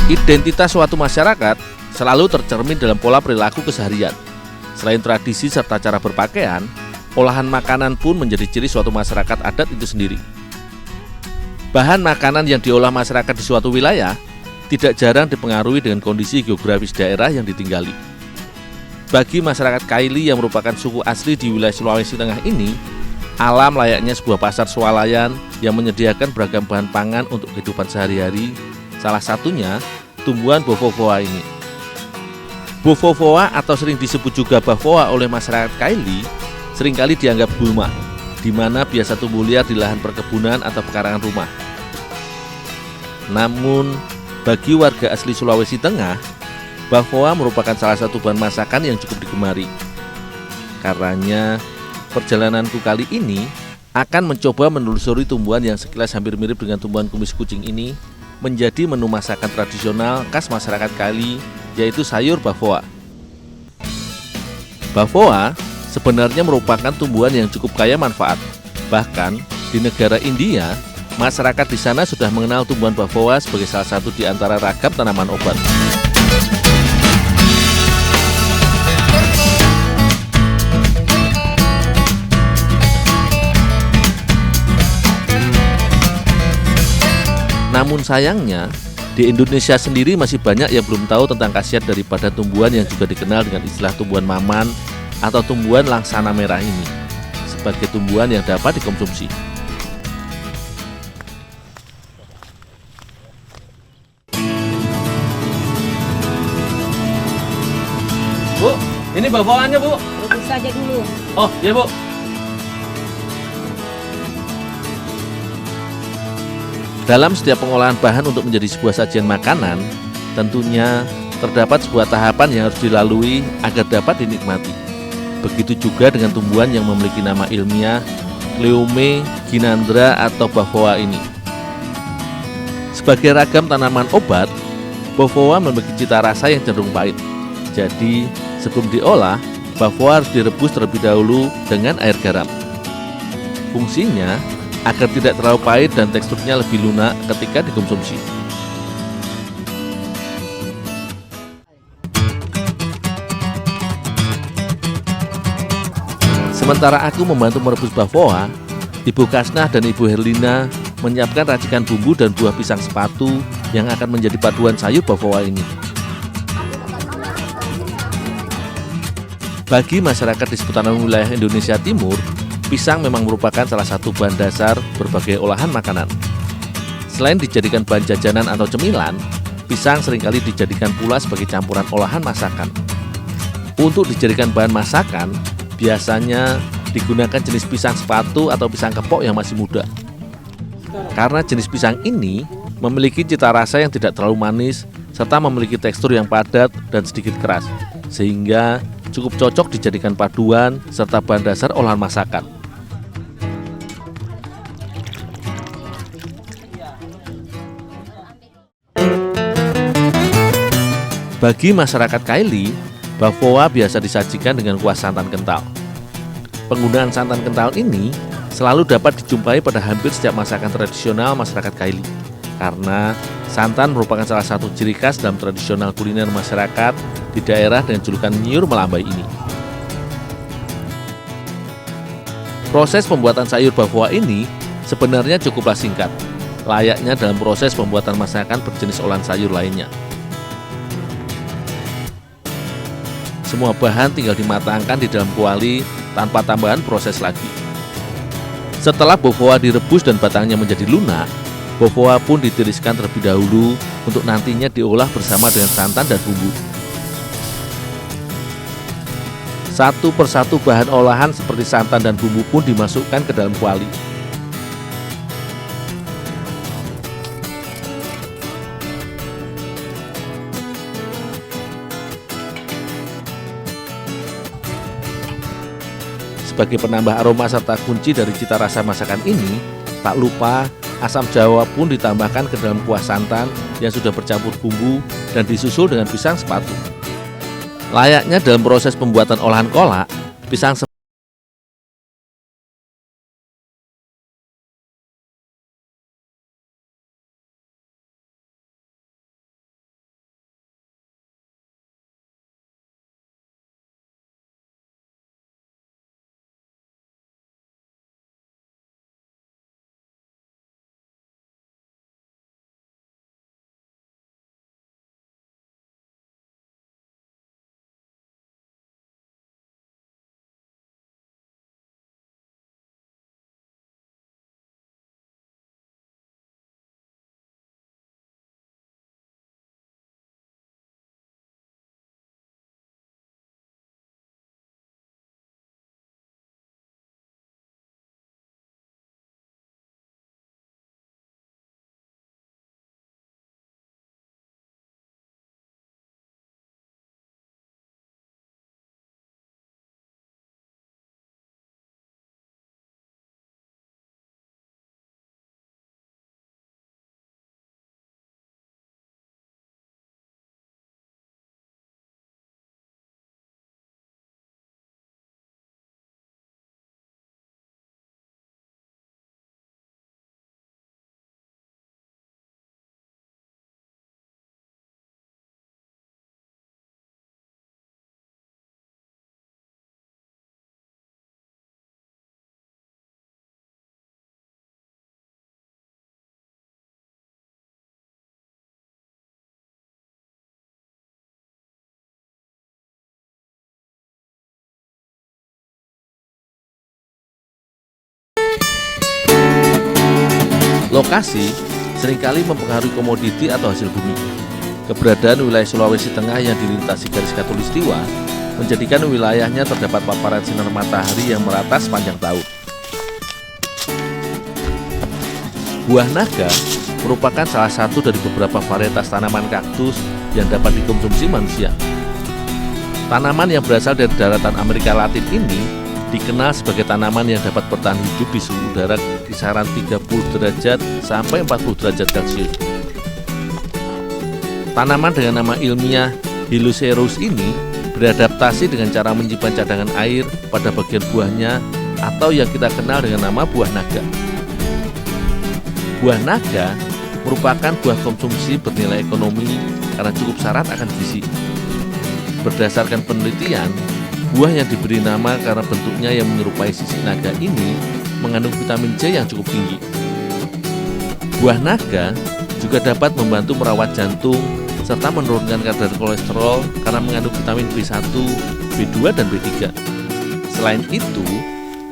Identitas suatu masyarakat selalu tercermin dalam pola perilaku keseharian. Selain tradisi serta cara berpakaian, olahan makanan pun menjadi ciri suatu masyarakat adat itu sendiri. Bahan makanan yang diolah masyarakat di suatu wilayah tidak jarang dipengaruhi dengan kondisi geografis daerah yang ditinggali. Bagi masyarakat Kaili yang merupakan suku asli di wilayah Sulawesi Tengah ini, alam layaknya sebuah pasar swalayan yang menyediakan beragam bahan pangan untuk kehidupan sehari-hari. Salah satunya tumbuhan bofofoa ini. Bofofoa atau sering disebut juga bafoa oleh masyarakat Kaili seringkali dianggap gulma, di mana biasa tumbuh liar di lahan perkebunan atau pekarangan rumah. Namun, bagi warga asli Sulawesi Tengah, bafoa merupakan salah satu bahan masakan yang cukup digemari. Karenanya, perjalananku kali ini akan mencoba menelusuri tumbuhan yang sekilas hampir mirip dengan tumbuhan kumis kucing ini menjadi menu masakan tradisional khas masyarakat Kaili, yaitu sayur bafoa. Bafoa sebenarnya merupakan tumbuhan yang cukup kaya manfaat. Bahkan di negara India, masyarakat di sana sudah mengenal tumbuhan bafoa sebagai salah satu di antara ragam tanaman obat. Namun sayangnya, di Indonesia sendiri masih banyak yang belum tahu tentang khasiat daripada tumbuhan yang juga dikenal dengan istilah tumbuhan maman atau tumbuhan langsana merah ini, sebagai tumbuhan yang dapat dikonsumsi. Bu, ini bawaannya Bu. Rebus saja dulu. Oh, iya Bu. Dalam setiap pengolahan bahan untuk menjadi sebuah sajian makanan, tentunya terdapat sebuah tahapan yang harus dilalui agar dapat dinikmati. Begitu juga dengan tumbuhan yang memiliki nama ilmiah Cleome gynandra atau bafoa ini. Sebagai ragam tanaman obat, bafoa memiliki cita rasa yang cenderung pahit. Jadi, sebelum diolah, bafoa harus direbus terlebih dahulu dengan air garam. Fungsinya agar tidak terlalu pahit dan teksturnya lebih lunak ketika dikonsumsi. Sementara aku membantu merebus bafoa, Ibu Kasnah dan Ibu Herlina menyiapkan racikan bumbu dan buah pisang sepatu yang akan menjadi paduan sayur bafoa ini. Bagi masyarakat di seputaran wilayah Indonesia Timur, pisang memang merupakan salah satu bahan dasar berbagai olahan makanan. Selain dijadikan bahan jajanan atau cemilan, pisang seringkali dijadikan pula sebagai campuran olahan masakan. Untuk dijadikan bahan masakan, biasanya digunakan jenis pisang sepatu atau pisang kepok yang masih muda. Karena jenis pisang ini memiliki cita rasa yang tidak terlalu manis, serta memiliki tekstur yang padat dan sedikit keras, sehingga cukup cocok dijadikan paduan serta bahan dasar olahan masakan. Bagi masyarakat Kaili, bafoa biasa disajikan dengan kuah santan kental. Penggunaan santan kental ini selalu dapat dijumpai pada hampir setiap masakan tradisional masyarakat Kaili, karena santan merupakan salah satu ciri khas dalam tradisional kuliner masyarakat di daerah dengan julukan Nyur Melambai ini. Proses pembuatan sayur bafoa ini sebenarnya cukuplah singkat, layaknya dalam proses pembuatan masakan berjenis olahan sayur lainnya. Semua bahan tinggal dimatangkan di dalam kuali tanpa tambahan proses lagi. Setelah bafoa direbus dan batangnya menjadi lunak, bafoa pun ditiriskan terlebih dahulu untuk nantinya diolah bersama dengan santan dan bumbu. Satu persatu bahan olahan seperti santan dan bumbu pun dimasukkan ke dalam kuali. Sebagai penambah aroma serta kunci dari cita rasa masakan ini, tak lupa asam jawa pun ditambahkan ke dalam kuah santan yang sudah bercampur bumbu dan disusul dengan pisang sepatu. Layaknya dalam proses pembuatan olahan kolak, pisang Lokasi seringkali mempengaruhi komoditi atau hasil bumi. Keberadaan wilayah Sulawesi Tengah yang dilintasi garis khatulistiwa menjadikan wilayahnya terdapat paparan sinar matahari yang merata sepanjang tahun. Buah naga merupakan salah satu dari beberapa varietas tanaman kaktus yang dapat dikonsumsi manusia. Tanaman yang berasal dari daratan Amerika Latin ini dikenal sebagai tanaman yang dapat bertahan hidup di suhu udara kisaran 30 derajat sampai 40 derajat Celcius. Tanaman dengan nama ilmiah Hylocereus ini beradaptasi dengan cara menyimpan cadangan air pada bagian buahnya atau yang kita kenal dengan nama buah naga. Buah naga merupakan buah konsumsi bernilai ekonomi karena cukup syarat akan gizi. Berdasarkan penelitian, buah yang diberi nama karena bentuknya yang menyerupai sisik naga ini mengandung vitamin C yang cukup tinggi. Buah naga juga dapat membantu merawat jantung serta menurunkan kadar kolesterol karena mengandung vitamin B1, B2, dan B3. Selain itu,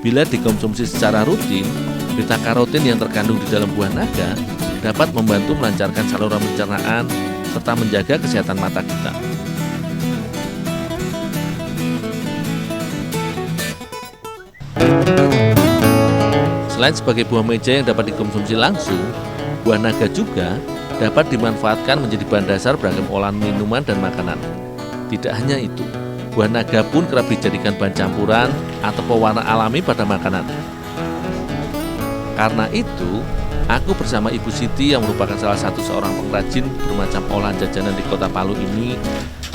bila dikonsumsi secara rutin, beta karotin yang terkandung di dalam buah naga dapat membantu melancarkan saluran pencernaan serta menjaga kesehatan mata kita. Selain sebagai buah meja yang dapat dikonsumsi langsung, buah naga juga dapat dimanfaatkan menjadi bahan dasar beragam olahan minuman dan makanan. Tidak hanya itu, buah naga pun kerap dijadikan bahan campuran atau pewarna alami pada makanan. Karena itu, aku bersama Ibu Siti yang merupakan salah satu seorang pengrajin bermacam olahan jajanan di Kota Palu ini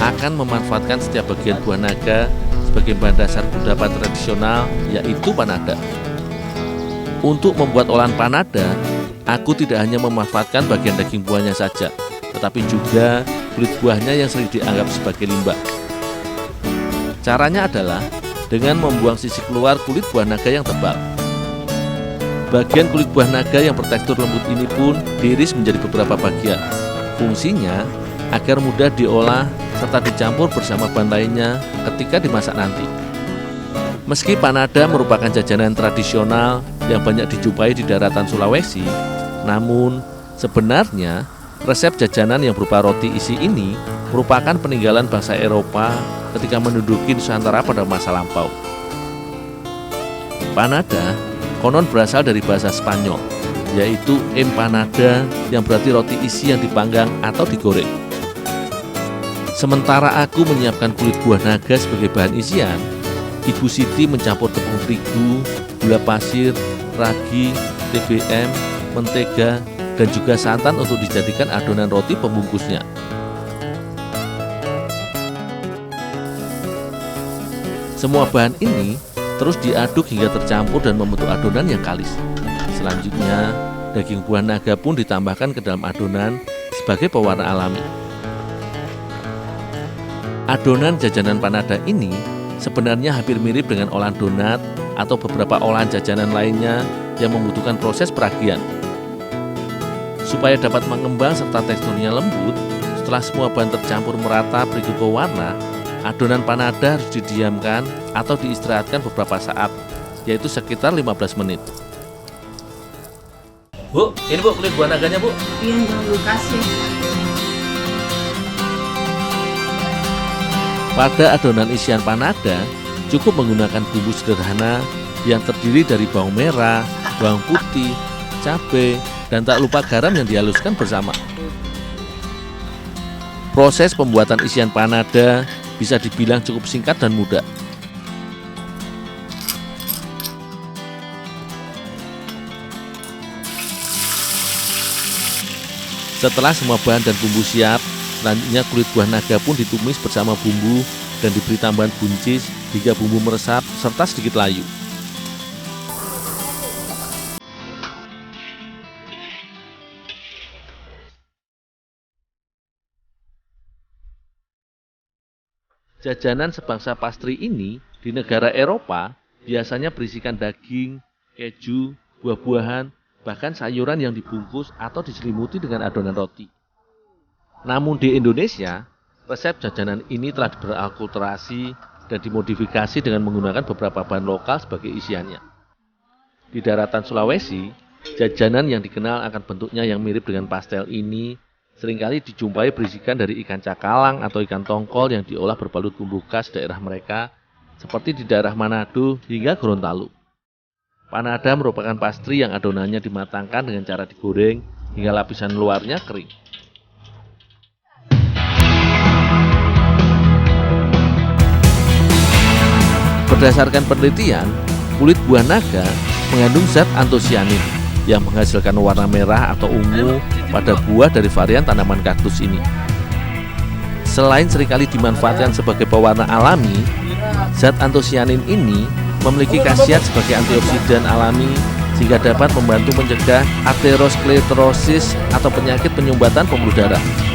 akan memanfaatkan setiap bagian buah naga sebagai bahan dasar kudapan tradisional, yaitu panada. Untuk membuat olahan panada, aku tidak hanya memanfaatkan bagian daging buahnya saja, tetapi juga kulit buahnya yang sering dianggap sebagai limbah. Caranya adalah dengan membuang sisi keluar kulit buah naga yang tebal. Bagian kulit buah naga yang bertekstur lembut ini pun diiris menjadi beberapa bagian. Fungsinya agar mudah diolah serta dicampur bersama bahan lainnya ketika dimasak nanti. Meski panada merupakan jajanan tradisional yang banyak dijumpai di daratan Sulawesi, namun sebenarnya resep jajanan yang berupa roti isi ini merupakan peninggalan bangsa Eropa ketika menduduki Nusantara pada masa lampau. Panada konon berasal dari bahasa Spanyol, yaitu empanada yang berarti roti isi yang dipanggang atau digoreng. Sementara aku menyiapkan kulit buah naga sebagai bahan isian, Ibu Siti mencampur tepung terigu, gula pasir, ragi, TBM, mentega, dan juga santan untuk dijadikan adonan roti pembungkusnya. Semua bahan ini terus diaduk hingga tercampur dan membentuk adonan yang kalis. Selanjutnya, daging buah naga pun ditambahkan ke dalam adonan sebagai pewarna alami. Adonan jajanan panada ini sebenarnya hampir mirip dengan olahan donat atau beberapa olahan jajanan lainnya yang membutuhkan proses peragian. Supaya dapat mengembang serta teksturnya lembut, setelah semua bahan tercampur merata beriku pewarna, adonan panada harus didiamkan atau diistirahatkan beberapa saat, yaitu sekitar 15 menit. Bu, ini Bu kulit buah naganya Bu. Iya, terima kasih. Pada adonan isian panada, cukup menggunakan bumbu sederhana yang terdiri dari bawang merah, bawang putih, cabai, dan tak lupa garam yang dihaluskan bersama. Proses pembuatan isian panada bisa dibilang cukup singkat dan mudah. Setelah semua bahan dan bumbu siap, selanjutnya kulit buah naga pun ditumis bersama bumbu dan diberi tambahan buncis hingga bumbu meresap serta sedikit layu. Jajanan sebangsa pastry ini di negara Eropa biasanya berisikan daging, keju, buah-buahan, bahkan sayuran yang dibungkus atau diselimuti dengan adonan roti. Namun di Indonesia, resep jajanan ini telah berakulturasi dan dimodifikasi dengan menggunakan beberapa bahan lokal sebagai isiannya. Di daratan Sulawesi, Jajanan yang dikenal akan bentuknya yang mirip dengan pastel ini seringkali dijumpai berisikan dari ikan cakalang atau ikan tongkol yang diolah berbalut bumbu khas daerah mereka, seperti di daerah Manado hingga Gorontalo. Panada merupakan pastry yang adonannya dimatangkan dengan cara digoreng hingga lapisan luarnya kering. Berdasarkan penelitian, kulit buah naga mengandung zat antosianin yang menghasilkan warna merah atau ungu pada buah dari varian tanaman kaktus ini. Selain seringkali dimanfaatkan sebagai pewarna alami, zat antosianin ini memiliki khasiat sebagai antioksidan alami sehingga dapat membantu mencegah aterosklerosis atau penyakit penyumbatan pembuluh darah.